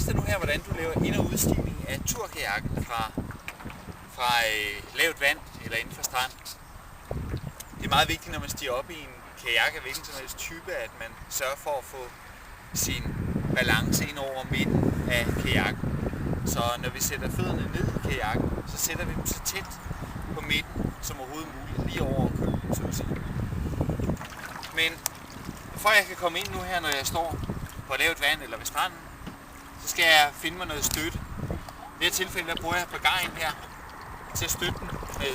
vise dig nu her, hvordan du laver ind- og udstigning af turkajakken fra lavt vand eller inden for strand. Det er meget vigtigt, når man stiger op i en kajak af hvilken som helst type, at man sørger for at få sin balance ind over midten af kajakken. Så når vi sætter fødderne ned i kajakken, så sætter vi dem så tæt på midten som overhovedet muligt, lige over kølen, så at sige. Men for at jeg kan komme ind nu her, når jeg står på lavt vand eller ved stranden, så skal jeg finde mig noget støtte. I det her tilfælde der bruger jeg pagajen her til at støtte den med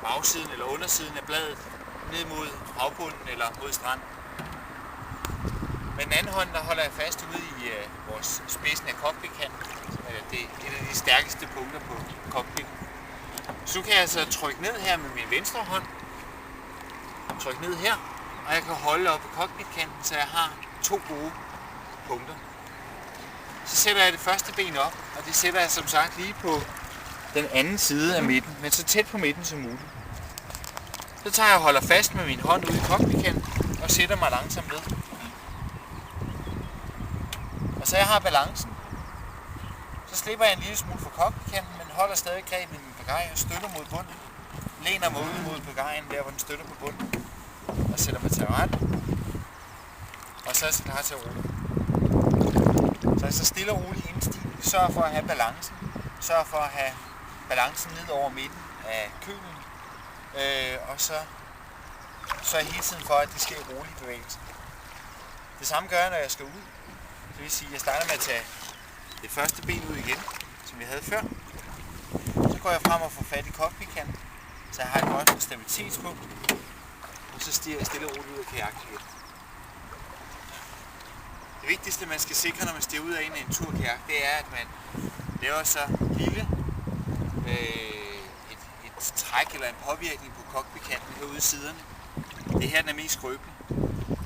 bagsiden eller undersiden af bladet ned mod havbunden eller mod stranden. Med den anden hånd der holder jeg fast ude i vores spidsen af cockpitkanten. Det er et af de stærkeste punkter på cockpitten. Så nu kan jeg altså trykke ned her med min venstre hånd. Trykke ned her, og jeg kan holde op på cockpitkanten, så jeg har to gode punkter. Så sætter jeg det første ben op, og det sætter jeg som sagt lige på den anden side af midten, men så tæt på midten som muligt. Så tager jeg og holder fast med min hånd ude i cockpitkanten og sætter mig langsomt ned. Og så jeg har balancen, så slipper jeg en lille smule fra cockpitkanten, men holder stadig grebet i min pagaj og støtter mod bunden. Læner mig ud mod pagajen, der hvor den støtter på bunden, og sætter mig til rette. Og så er jeg klar til at rulle. Så jeg så stille og roligt indstig. Sørg for at have balancen. Sørg for at have balancen ned over midten af kølen. Og så hele tiden for, at det sker rolig bevægelse. Det samme gør jeg, når jeg skal ud. Det vil sige, at jeg starter med at tage det første ben ud igen, som vi havde før. Så går jeg frem og får fat i cockpitkanten, så jeg har et godt stabilitetspunkt. Og så stiger jeg stille og roligt ud af kajakken igen. Det vigtigste, man skal sikre, når man stiger ud af en turkajak, det er, at man laver så lille et træk eller en påvirkning på cockpitkanten herude i siderne. Det her den er mest skrøbelig.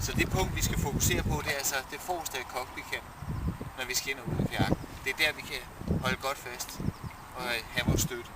Så det punkt, vi skal fokusere på, det er altså det forreste af cockpitkanten, når vi skal ind og ud af kajakken. Det er der, vi kan holde godt fast og have vores støtte.